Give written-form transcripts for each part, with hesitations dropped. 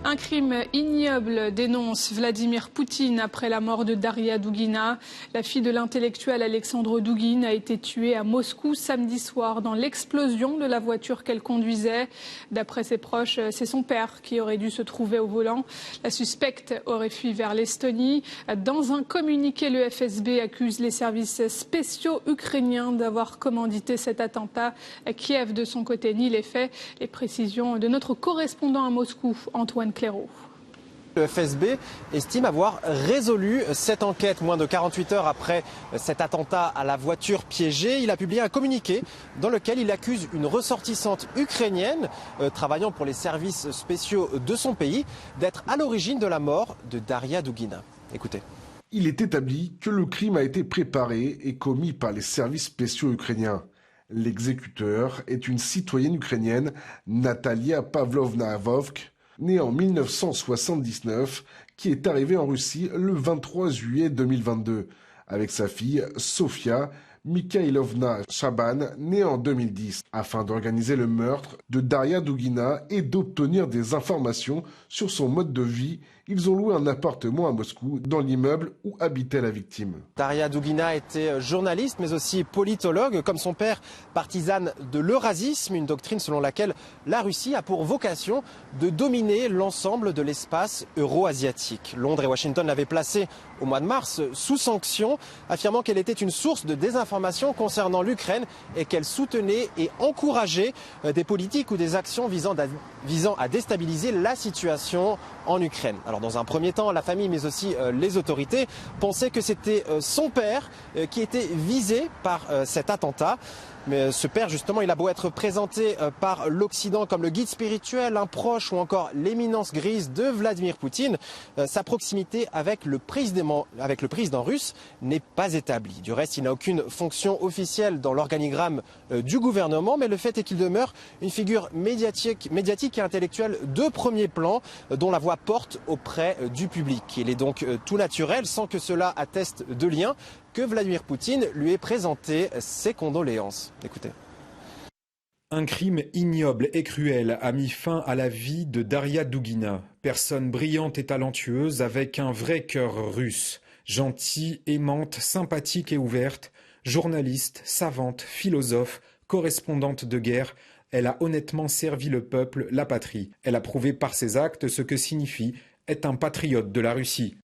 Un crime ignoble, dénonce Vladimir Poutine après la mort de Daria Dugina. La fille de l'intellectuel Alexandre Dugin a été tuée à Moscou samedi soir dans l'explosion de la voiture qu'elle conduisait. D'après ses proches, c'est son père qui aurait dû se trouver au volant. La suspecte aurait fui vers l'Estonie. Dans un communiqué, le FSB accuse les services spéciaux ukrainiens d'avoir commandité cet attentat. Kiev, de son côté, nie les faits. Les précisions de notre correspondant à Moscou, Antoine Clairaut. Le FSB estime avoir résolu cette enquête moins de 48 heures après cet attentat à la voiture piégée. Il a publié un communiqué dans lequel il accuse une ressortissante ukrainienne travaillant pour les services spéciaux de son pays d'être à l'origine de la mort de Daria Dugina. Écoutez. Il est établi que le crime a été préparé et commis par les services spéciaux ukrainiens. L'exécuteur est une citoyenne ukrainienne, Natalia Pavlovna Vovk, née en 1979, qui est arrivée en Russie le 23 juillet 2022, avec sa fille Sofia Mikhailovna Shaban, née en 2010, afin d'organiser le meurtre de Daria Dugina et d'obtenir des informations sur son mode de vie. Ils ont loué un appartement à Moscou, dans l'immeuble où habitait la victime. Daria Dugina était journaliste, mais aussi politologue, comme son père, partisane de l'eurasisme, une doctrine selon laquelle la Russie a pour vocation de dominer l'ensemble de l'espace euro-asiatique. Londres et Washington l'avaient placée au mois de mars sous sanction, affirmant qu'elle était une source de désinformation concernant l'Ukraine et qu'elle soutenait et encourageait des politiques ou des actions visant à déstabiliser la situation en Ukraine. Alors dans un premier temps, la famille mais aussi les autorités pensaient que c'était son père qui était visé par cet attentat. Mais ce père, justement, il a beau être présenté par l'Occident comme le guide spirituel, un proche ou encore l'éminence grise de Vladimir Poutine, sa proximité avec le président russe n'est pas établie. Du reste, il n'a aucune fonction officielle dans l'organigramme du gouvernement, mais le fait est qu'il demeure une figure médiatique et intellectuelle de premier plan, dont la voix porte auprès du public. Il est donc tout naturel, sans que cela atteste de lien, que Vladimir Poutine lui ait présenté ses condoléances. Écoutez. Un crime ignoble et cruel a mis fin à la vie de Daria Dugina, personne brillante et talentueuse avec un vrai cœur russe, gentille, aimante, sympathique et ouverte, journaliste, savante, philosophe, correspondante de guerre. Elle a honnêtement servi le peuple, la patrie. Elle a prouvé par ses actes ce que signifie être un patriote de la Russie.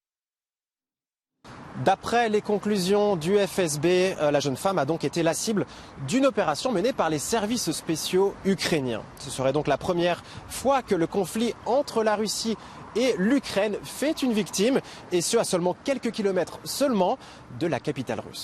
D'après les conclusions du FSB, la jeune femme a donc été la cible d'une opération menée par les services spéciaux ukrainiens. Ce serait donc la première fois que le conflit entre la Russie et l'Ukraine fait une victime, et ce à seulement quelques kilomètres seulement de la capitale russe.